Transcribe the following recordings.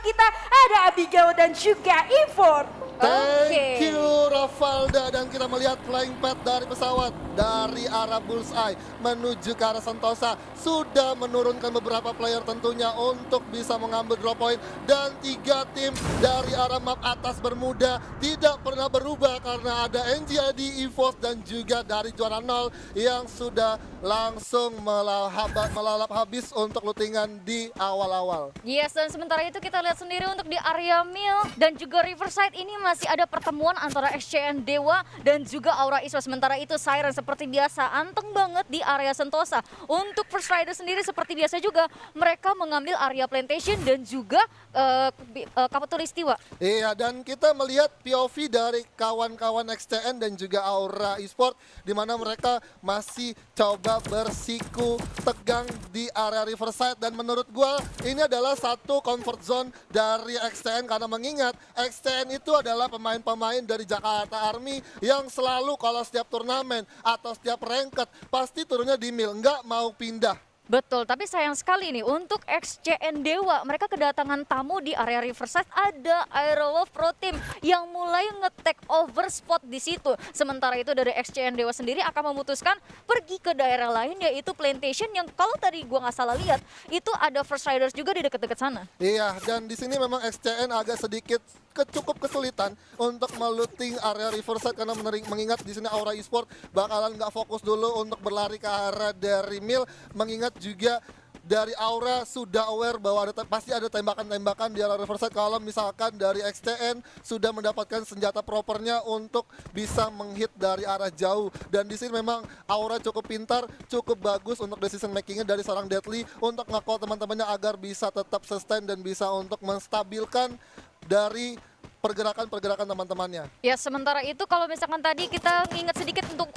kita ada Abigail dan juga Ivor. Thank you Rafalda, dan kita melihat flying pad dari pesawat dari arah Bullseye menuju ke arah Sentosa sudah menurunkan beberapa player tentunya untuk bisa mengambil drop point, dan 3 tim dari arah map atas Bermuda tidak pernah berubah karena ada NGID, EVOS dan juga dari juara 0 yang sudah langsung melalap habis untuk lootingan di awal-awal. Yes, dan sementara itu kita lihat sendiri untuk di area Mill dan juga Riverside ini masih ada pertemuan antara SCN Dewa dan juga Aura Esports. Sementara itu Siren seperti biasa anteng banget di area Sentosa. Untuk First Rider sendiri seperti biasa juga mereka mengambil area Plantation dan juga Kapatulistiwa. Iya, dan kita melihat POV dari kawan-kawan XTN dan juga Aura Esports di mana mereka masih coba bersiku tegang di area Riverside, dan menurut gua ini adalah satu comfort zone dari XTN karena mengingat XTN itu adalah pemain-pemain dari Jakarta Army yang selalu kalau setiap turnamen atau setiap ranked pasti turunnya di mil, nggak mau pindah. Betul, tapi sayang sekali nih untuk XCN Dewa, mereka kedatangan tamu di area Riverside, ada Aerowolf Pro Team yang mulai nge-take over spot di situ. Sementara itu dari XCN Dewa sendiri akan memutuskan pergi ke daerah lain yaitu Plantation yang kalau tadi gua nggak salah lihat itu ada First Riders juga di dekat-dekat sana. Iya, dan di sini memang XCN agak sedikit cukup kesulitan untuk meluting area Riverside karena mengingat di sini Aura Esports bakalan nggak fokus dulu untuk berlari ke arah dari mil, mengingat juga dari Aura sudah aware bahwa pasti ada tembakan-tembakan di area Riverside kalau misalkan dari XTN sudah mendapatkan senjata propernya untuk bisa menghit dari arah jauh. Dan di sini memang Aura cukup pintar, cukup bagus untuk decision makingnya dari seorang Deadly untuk nge-call teman-temannya agar bisa tetap sustain dan bisa untuk menstabilkan dari pergerakan-pergerakan teman-temannya. Ya, sementara itu kalau misalkan tadi kita ingat sedikit untuk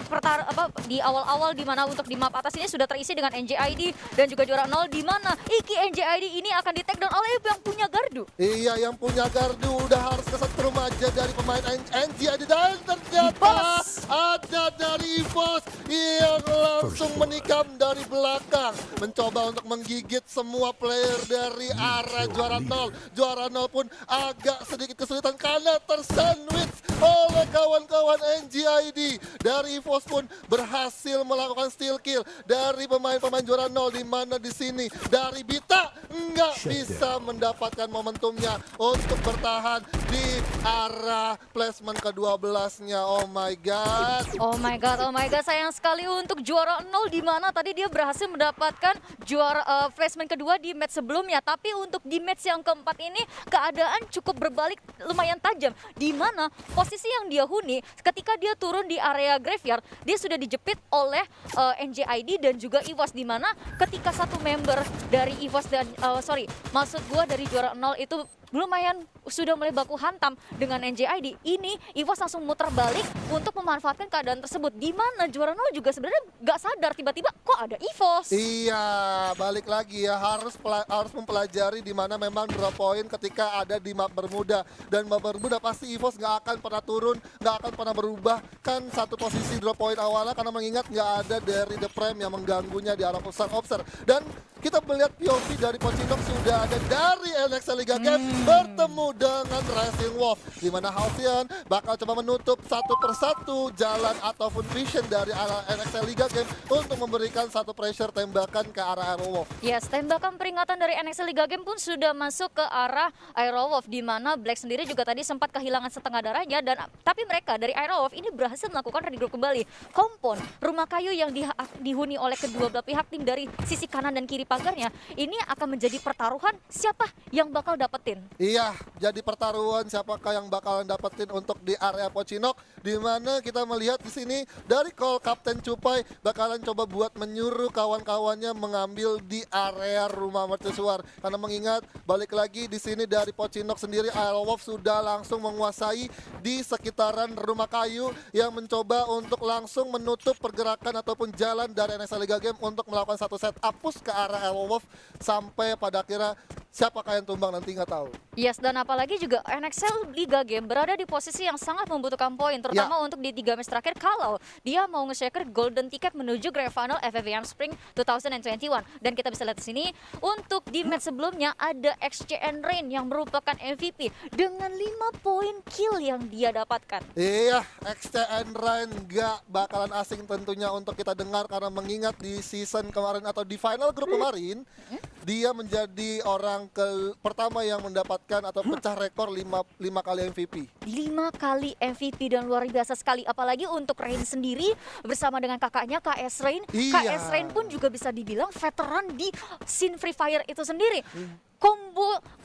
di awal-awal di mana untuk di map atas ini sudah terisi dengan NJID dan juga juara 0 di mana Iki NJID ini akan di take down oleh yang punya gardu. Iya, yang punya gardu udah harus kesetrum aja dari pemain NJID, dan ternyata ada dari EVOS yang langsung menikam dari belakang mencoba untuk menggigit semua player dari arah juara 0. Juara 0 pun agak sedikit kesulitan karena tersandwich oleh kawan-kawan NGID. Dari EVOS pun berhasil melakukan steal kill dari pemain-pemain juara 0 di mana di sini dari Bita nggak bisa mendapatkan momentumnya untuk bertahan di arah placement ke-12-nya. Oh my god. Oh my god, oh my god, sayang sekali untuk juara 0 di mana tadi dia berhasil mendapatkan juara placement kedua di match sebelumnya, tapi untuk di match yang keempat ini keadaan cukup berbalik lumayan tajam di mana posisi yang dia huni ketika dia turun di area graveyard dia sudah dijepit oleh NJID dan juga EVOS, di mana ketika satu member dari EVOS dan maksud gua dari juara 0 itu lumayan sudah mulai baku hantam dengan NJID, ini EVOS langsung muter balik untuk memanfaatkan keadaan tersebut, di mana juara 0 juga sebenarnya nggak sadar tiba-tiba kok ada EVOS. Iya, balik lagi ya, harus mempelajari di mana memang drop point ketika ada di map Bermuda, dan map Bermuda pasti EVOS nggak akan pernah turun, nggak akan pernah berubah kan satu posisi drop point awalnya karena mengingat nggak ada dari The Prime yang mengganggunya di arah pusat obser. Dan kita melihat POV dari Pochinok sudah ada dari NXL Liga Game bertemu dengan Racing Wolf, di mana Halcyon bakal coba menutup satu persatu jalan ataupun vision dari arah NXL Liga Game untuk memberikan satu pressure tembakan ke arah Aerowolf. Yes, tembakan peringatan dari NXL Liga Game pun sudah masuk ke arah Aerowolf, di mana Black sendiri juga tadi sempat kehilangan setengah darahnya, dan tapi mereka dari Aerowolf ini berhasil melakukan regroup kembali. Kompon rumah kayu yang dihuni oleh kedua belah pihak tim dari sisi kanan dan kiri pagarnya ini akan menjadi pertaruhan siapa yang bakal dapetin. Iya, jadi pertaruhan siapakah yang bakalan dapetin untuk di area Pochinok, di mana kita melihat di sini dari call Kapten Cupai bakalan coba buat menyuruh kawan-kawannya mengambil di area rumah mercusuar, karena mengingat balik lagi di sini dari Pochinok sendiri Aerowolf sudah langsung menguasai di sekitaran rumah kayu yang mencoba untuk langsung menutup pergerakan ataupun jalan dari NXL Liga Game untuk melakukan satu setup push ke arah Aerowolf sampai pada akhirnya siapakah yang tumbang nanti nggak tahu. Yes, dan apalagi juga NXL Liga Game berada di posisi yang sangat membutuhkan poin, terutama untuk di 3 match terakhir kalau dia mau nge-secure golden ticket menuju Grand Final FFVM Spring 2021. Dan kita bisa lihat di sini, untuk di match sebelumnya ada XCN Rain yang merupakan MVP dengan 5 poin kill yang dia dapatkan. Iya, XTN Rain nggak bakalan asing tentunya untuk kita dengar karena mengingat di season kemarin atau di final grup kemarin, dia menjadi orang pertama yang mendapatkan atau pecah rekor 5 kali MVP. 5 kali MVP dan luar biasa sekali, apalagi untuk Rain sendiri bersama dengan kakaknya KS Rain. Iya. KS Rain pun juga bisa dibilang veteran di scene Free Fire itu sendiri.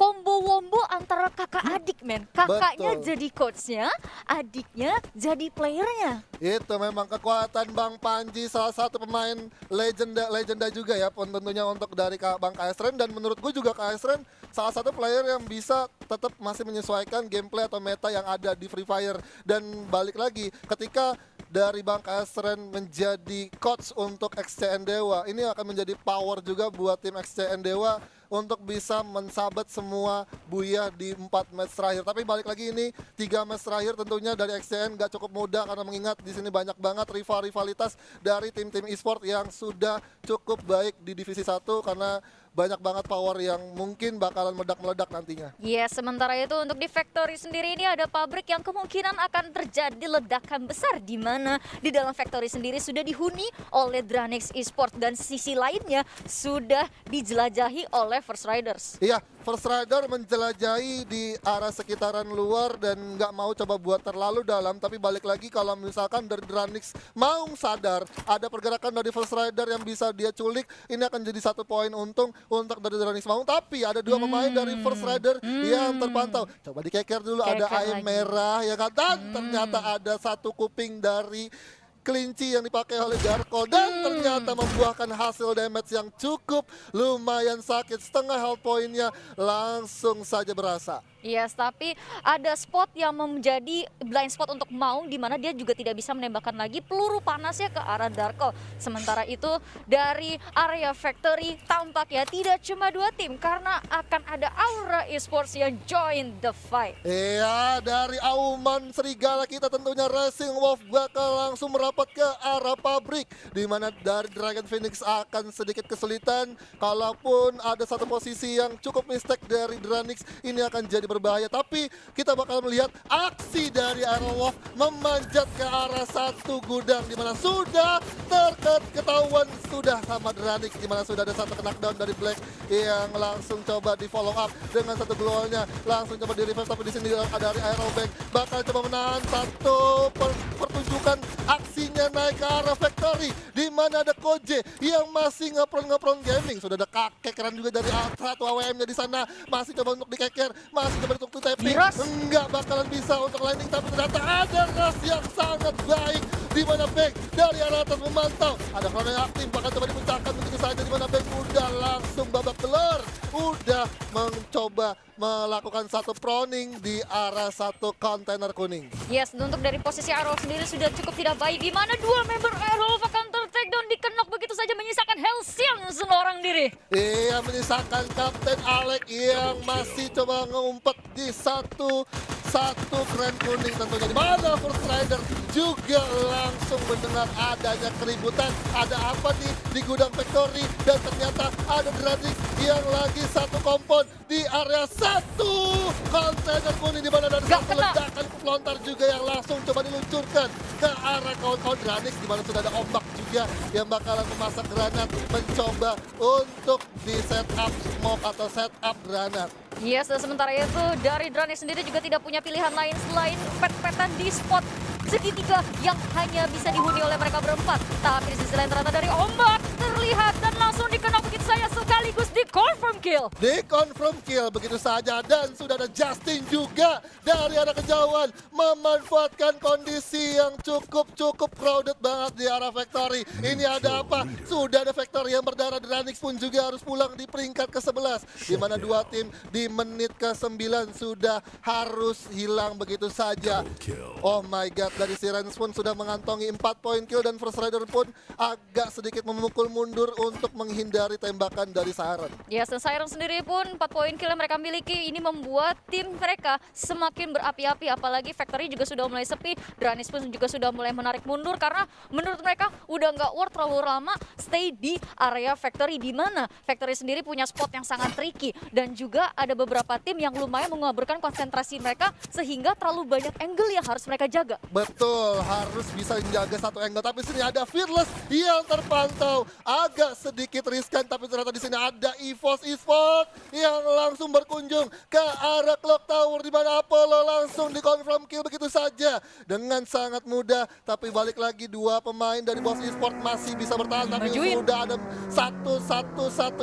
Combo wombo antara kakak adik, men. Kakaknya Betul. jadi coachnya, adiknya jadi playernya. Itu memang kekuatan Bang Panji, salah satu pemain legenda juga ya tentunya untuk dari Bang KS Ren. Dan menurut gue juga KS Ren salah satu player yang bisa tetap masih menyesuaikan gameplay atau meta yang ada di Free Fire. Dan balik lagi ketika dari Bang KS Ren menjadi coach untuk XCN Dewa, ini akan menjadi power juga buat tim XCN Dewa untuk bisa mensabat semua Buya di 4 match terakhir. Tapi balik lagi ini 3 match terakhir tentunya dari XCN gak cukup mudah karena mengingat di sini banyak banget rivalitas dari tim-tim e-sport yang sudah cukup baik di divisi 1 karena banyak banget power yang mungkin bakalan meledak-meledak nantinya. Yes, sementara itu untuk di Factory sendiri ini ada pabrik yang kemungkinan akan terjadi ledakan besar, di mana di dalam Factory sendiri sudah dihuni oleh Dranix Esports dan sisi lainnya sudah dijelajahi oleh First Riders. Iya, First Rider menjelajahi di arah sekitaran luar dan nggak mau coba buat terlalu dalam. Tapi balik lagi kalau misalkan dari Dranix mau sadar ada pergerakan dari First Rider yang bisa dia culik, ini akan jadi 1 poin untung untuk dari Dranix Maung. Tapi ada 2 pemain dari First Rider yang terpantau. Coba dikeker dulu, ada Keker air lagi. merah ya kan. Dan ternyata ada 1 kuping dari kelinci yang dipakai oleh Darko dan ternyata membuahkan hasil damage yang cukup lumayan sakit. Setengah health point-nya langsung saja berasa. Yes, tapi ada spot yang menjadi blind spot untuk Maung, di mana dia juga tidak bisa menembakkan lagi peluru panasnya ke arah Darko. Sementara itu dari area Factory tampak ya tidak cuma 2 tim karena akan ada Aura Esports yang join the fight. Iya, dari Auman Serigala kita tentunya Racing Wolf bakal langsung merapat ke arah pabrik, di mana dari Dragon Phoenix akan sedikit kesulitan. Kalaupun ada 1 posisi yang cukup mistake dari Dranix, ini akan jadi berbahaya. Tapi kita bakal melihat aksi dari Iron Wolf memanjat ke arah 1 gudang, di mana sudah ketahuan sudah sama Dranix, di mana sudah ada 1 knockdown dari Black yang langsung coba di follow up dengan 1 glowalnya, langsung coba di reverse. Tapi di sini ada dari Iron Bank bakal coba menahan 1 pertunjukan aksinya naik ke arah Factory, di mana ada Koje yang masih ngepron gaming. Sudah ada kekeran juga dari 1 AWM-nya di sana, masih coba untuk dikeker, masih coba untuk tapping, enggak bakalan bisa untuk landing. Tapi ternyata ada rush yang sangat baik, di mana Bank dari arah atas memantau. Ada Chrono yang aktif, bahkan coba dipecahkan begitu saja, di mana Bank udah langsung babak belur, udah mencoba melakukan 1 proning di arah 1 kontainer kuning. Yes, untuk dari posisi Aerolf sendiri sudah cukup tidak baik, di mana 2 member Aerolf akan ter-takedown, dikenok begitu saja, menyisakan Hellsiang seorang diri. Iya, menyisakan Kapten Alek yang masih coba ngumpet di satu keren kuning tentunya, di mana First Rider juga langsung mendengar adanya keributan. Ada apa nih di gudang Factory, dan ternyata ada Dranix yang lagi 1 kompon di area 1 kontainer kuning, di mana ada 1 ledakan pelontar juga yang langsung coba diluncurkan ke arah kawan-kawan Dranix, di mana sudah ada ombak juga yang bakalan memasak granat, mencoba untuk di setup smoke atau setup granat. Yes, dan sementara itu dari Dranix sendiri juga tidak punya pilihan lain selain pet-petan di spot segitiga yang hanya bisa dihuni oleh mereka berempat. Tapi di sisi lain ternyata dari ombak terlihat dan langsung dikenal begitu saja, sekaligus di confirm kill. Di confirm kill begitu saja, dan sudah ada Justin juga dari arah kejauhan memanfaatkan kondisi yang cukup crowded banget di arah Factory. Ini ada apa? Sudah ada Factory yang berdarah. Dranix pun juga harus pulang di peringkat ke-11, di mana 2 tim di menit ke-9 sudah harus hilang begitu saja. Oh my god, dari Sirens pun sudah mengantongi 4 poin kill, dan First Rider pun agak sedikit memukul mundur untuk menghindari tembakan dari dari Siren. Yes, dan Siren sendiri pun 4 poin kill yang mereka miliki ini membuat tim mereka semakin berapi-api, apalagi Factory juga sudah mulai sepi, Dranis pun juga sudah mulai menarik mundur karena menurut mereka udah nggak worth terlalu lama stay di area Factory, di mana Factory sendiri punya spot yang sangat tricky dan juga ada beberapa tim yang lumayan mengaburkan konsentrasi mereka sehingga terlalu banyak angle yang harus mereka jaga. Betul, harus bisa menjaga satu angle. Tapi sini ada Fearless yang terpantau agak sedikit riskan, tapi ternyata di sini ada EVOS Esports yang langsung berkunjung ke arah Clock Tower, di mana Apollo langsung dikonfirm kill begitu saja dengan sangat mudah. Tapi balik lagi dua pemain dari Boss Esports masih bisa bertahan, tapi Majuin. sudah ada satu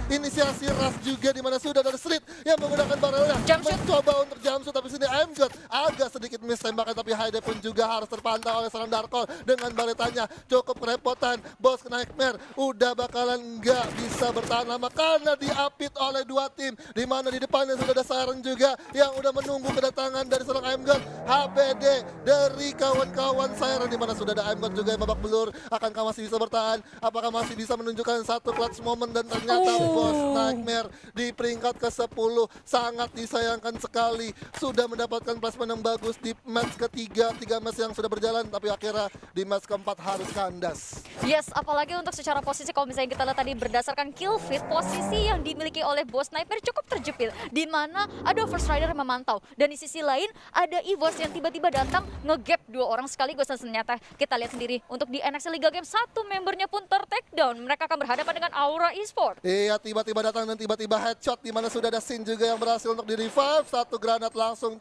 inisiasi rush juga, di mana sudah ada Street yang menggunakan barrelnya Jumpsuit. mencoba untuk jumpsuit, tapi sini MGod agak sedikit miss tembakan, tapi Haide pun juga harus terpantau oleh seorang Darkol dengan baretanya cukup kerepotan. Bos Nightmare udah bakalan nggak bisa bertahan lama karena diapit oleh dua tim, di mana di depannya sudah ada Siren juga yang udah menunggu kedatangan dari seorang MGod. HBD dari kawan-kawan Siren, di mana sudah ada MGod juga yang babak belur. Akankah masih bisa bertahan? Apakah masih bisa menunjukkan satu clutch moment? Dan ternyata Bos Nightmare di peringkat ke-10 sangat disayangkan sekali, sudah mendapatkan placement yang bagus di match ketiga, 3 match yang sudah berjalan, tapi akhirnya di match keempat harus kandas. Yes, apalagi untuk secara posisi kalau misalnya kita lihat tadi berdasarkan kill feed, posisi yang dimiliki oleh Boss Nightmare cukup terjepit, di mana ada First Rider yang memantau dan di sisi lain ada EVOS yang tiba-tiba datang nge-gap dua orang sekaligus, dan ternyata kita lihat sendiri untuk di NXT Liga Game satu membernya pun ter-takedown. Mereka akan berhadapan dengan Aura Esports. Iya, tiba-tiba datang dan tiba-tiba headshot, di mana sudah ada Sin juga yang berhasil untuk di-revive. Satu granat langsung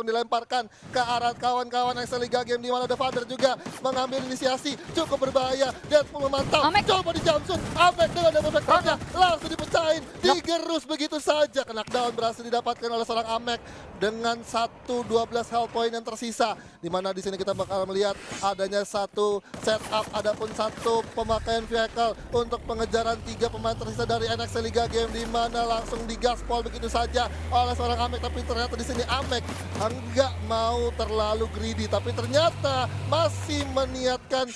dilemparkan ke arah kawan-kawan NXT Liga Game, di mana The Father juga mengambil inisiasi, cukup berbahaya. Deadpool memantau, Amek. coba di jumpsuit, Amek dengan double backpacknya langsung dipecahin, digerus begitu saja. Knockdown berhasil didapatkan oleh seorang Amek dengan 12 health point yang tersisa, di mana di sini kita bakal melihat adanya satu setup, adapun satu pemakaian vehicle untuk pengejaran 3 pemain tersisa dari NXT Liga Game, di mana langsung digaspol begitu saja oleh seorang Amek. Tapi ternyata di sini Amek enggak mau terlalu greedy, tapi ternyata masih meniatkan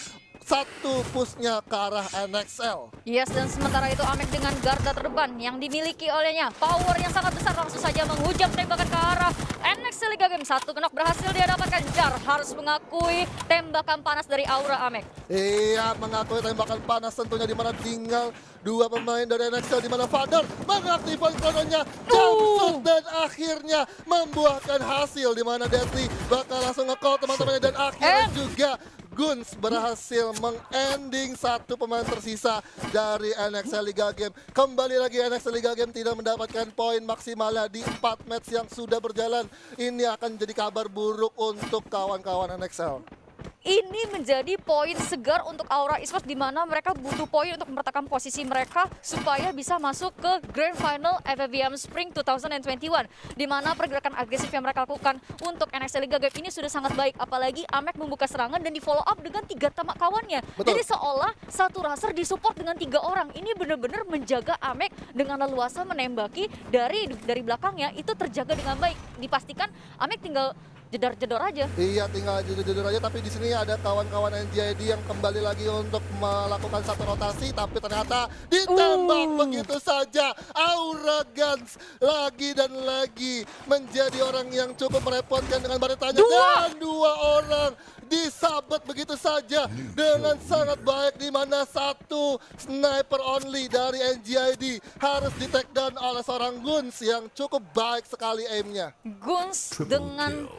satu pushnya ke arah NXL. Yes, dan sementara itu Amek dengan garda terdepan yang dimiliki olehnya, power yang sangat besar, langsung saja menghujam tembakan ke arah NXT Liga Game. Satu knock berhasil dia dapatkan. Jar harus mengakui tembakan panas dari Aura Amek. Iya, mengakui tembakan panas tentunya, di mana tinggal dua pemain dari NXL, di mana Father mengaktifkan krononya, jumpsuit, dan akhirnya membuahkan hasil, di mana Deadly bakal langsung nge-call teman-temannya, dan akhirnya juga Guns berhasil mengending satu pemain tersisa dari NXL Liga Game. Kembali lagi NXL Liga Game tidak mendapatkan poin maksimalnya di 4 match yang sudah berjalan. Ini akan jadi kabar buruk untuk kawan-kawan NXL. Ini menjadi poin segar untuk Aura Esports, di mana mereka butuh poin untuk mempertahankan posisi mereka supaya bisa masuk ke Grand Final FFVM Spring 2021, di mana pergerakan agresif yang mereka lakukan untuk NXT Liga Game ini sudah sangat baik, apalagi Amek membuka serangan dan di follow up dengan 3 tamak kawannya. Betul. Jadi seolah satu raser disupport dengan 3 orang. Ini benar-benar menjaga Amek dengan leluasa menembaki dari belakangnya, itu terjaga dengan baik. Dipastikan Amek tinggal jedor-jedor aja. Iya, tinggal jujur aja, tapi di sini ada kawan-kawan NJID yang kembali lagi untuk melakukan satu rotasi, tapi ternyata ditembak begitu saja. Aura Guns lagi dan lagi menjadi orang yang cukup merepotkan dengan baretanya, dan 2 orang disabet begitu saja dengan sangat baik, di mana satu sniper only dari NJID harus di take down oleh seorang Guns yang cukup baik sekali aimnya. Guns dengan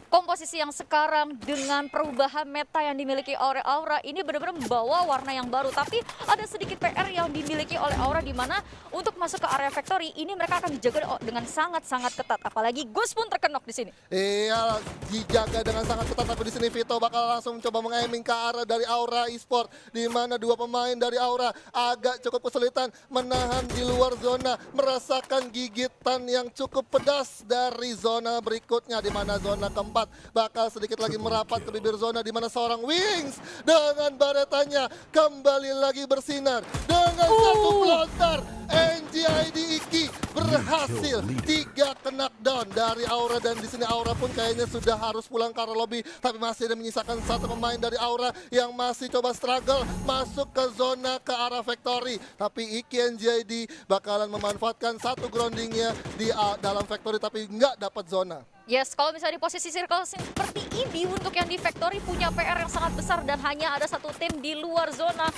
komposisi yang sekarang, dengan perubahan meta yang dimiliki oleh Aura, ini benar-benar membawa warna yang baru. Tapi ada sedikit PR yang dimiliki oleh Aura, di mana untuk masuk ke area factory ini mereka akan dijaga dengan sangat-sangat ketat. Apalagi Gus pun terkenok di sini. Iya, dijaga dengan sangat ketat, tapi di sini Vito bakal langsung coba mengaiming ke arah dari Aura Esports, di mana 2 pemain dari Aura agak cukup kesulitan menahan di luar zona, merasakan gigitan yang cukup pedas dari zona berikutnya, di mana zona keempat bakal sedikit lagi merapat ke bibir zona di mana seorang Wings dengan baretanya kembali lagi bersinar dengan satu pelontar. NGID Iki berhasil 3 knockdown dari Aura dan di sini Aura pun kayaknya sudah harus pulang karena lobby, tapi masih ada menyisakan satu pemain dari Aura yang masih coba struggle masuk ke zona ke arah Factory, tapi Iki NGID bakalan memanfaatkan satu groundingnya di dalam Factory tapi nggak dapat zona. Yes, kalau misalnya di posisi circle seperti ini untuk yang di Factory punya PR yang sangat besar dan hanya ada satu tim di luar zona,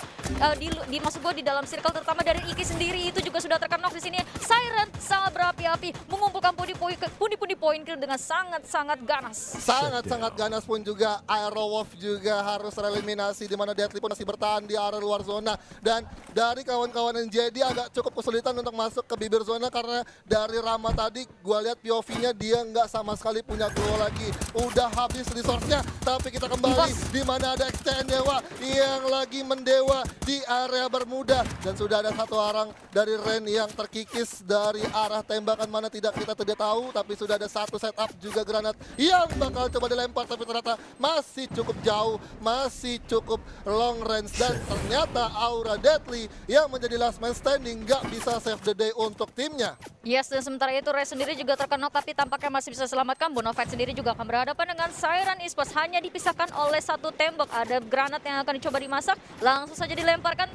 maksud gue di dalam circle terutama dari Iki sendiri itu juga sudah terkena knock di sini. Siren sangat berapi-api mengumpulkan pundi-pundi poin kill dengan sangat-sangat ganas. Sangat-sangat ganas pun juga Aero Wolf juga harus tereliminasi di mana Deadly pun masih bertahan di area luar zona dan dari kawan-kawan NJD agak cukup kesulitan untuk masuk ke bibir zona karena dari Rama tadi gue lihat POV-nya dia nggak sama sekali punya glow lagi. Udah habis resource-nya, tapi kita kembali di mana ada XTN Dewa yang lagi mendewa di area Bermuda dan sudah ada satu orang dari Ren yang terkikis dari arah tembakan mana tidak tahu, tapi sudah ada satu setup juga granat yang bakal coba dilempar tapi ternyata masih cukup jauh, masih cukup long range dan ternyata Aura Deadly yang menjadi last man standing nggak bisa save the day untuk timnya. Yes, dan sementara itu Ray sendiri juga terkena tapi tampaknya masih bisa selamatkan. Bonafide sendiri juga akan berhadapan dengan Siren Esports, hanya dipisahkan oleh satu tembok. Ada granat yang akan dicoba dimasak, langsung saja dilemparkan,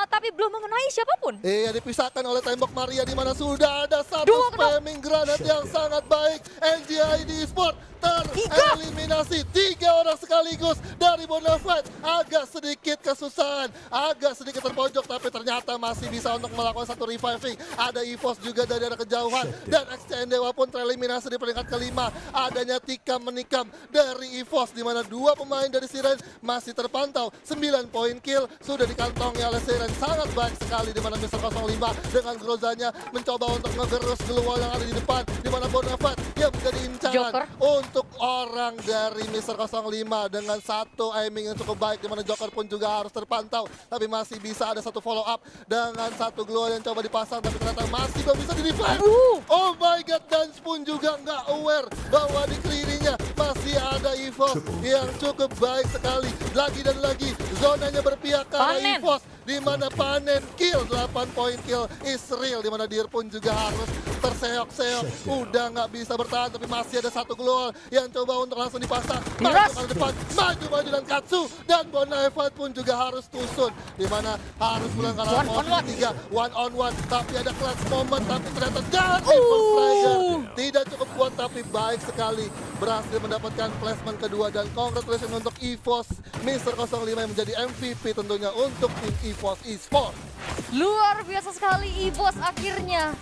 tapi belum mengenai siapapun. Iya, dipisahkan oleh tembok Maria di mana sudah ada satu spamming granat yang sangat baik. NGID Esports tereliminasi 3 orang sekaligus dari Bonafide. Agak sedikit kesusahan, agak sedikit terpojok, tapi ternyata masih bisa untuk melakukan satu reviving. Ada EVOS juga dari arah kejauhan dan XCN Dewa pun tereliminasi di peringkat kelima. Adanya tikam menikam dari EVOS di mana 2 pemain dari Siren masih terpantau. 9 poin kill sudah dikantongi oleh Siren, sangat baik sekali di mana Mr. 05 dengan grozanya mencoba untuk ngegerus gelual yang ada di depan di mana Bonafide yang menjadi incaran untuk orang dari Mr. 05 dengan satu aiming yang cukup baik di mana Joker pun juga harus terpantau, tapi masih bisa ada satu follow up dengan satu glual yang coba dipasang tapi ternyata masih belum bisa di revive. Oh my god, Dance pun juga nggak aware bahwa di kirinya masih ada EVOS yang cukup baik sekali. Lagi dan lagi zonanya berpihak ke arah EVOS di mana panen kill 8 poin kill is real di mana Dir pun juga harus terseok-seok, udah nggak bisa bertahan tapi masih ada satu glual yang coba untuk langsung dipasang masuk ke depan, maju dan Katsu dan Bonafide pun juga harus tusun di mana harus pulang ke arah posisi 3 one on one, tapi ada clutch moment tapi ternyata dari First Striker tidak cukup kuat tapi baik sekali berhasil mendapatkan placement kedua dan congratulations untuk EVOS Mr. 05 yang menjadi MVP tentunya untuk tim EVOS Esports. Luar biasa sekali EVOS akhirnya.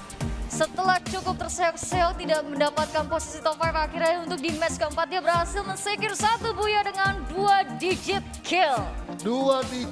Setelah cukup terseok-seok tidak mendapatkan posisi top 5, akhirnya untuk di match keempat dia berhasil men-secure 1 buya dengan 2 digit kill. 2 digit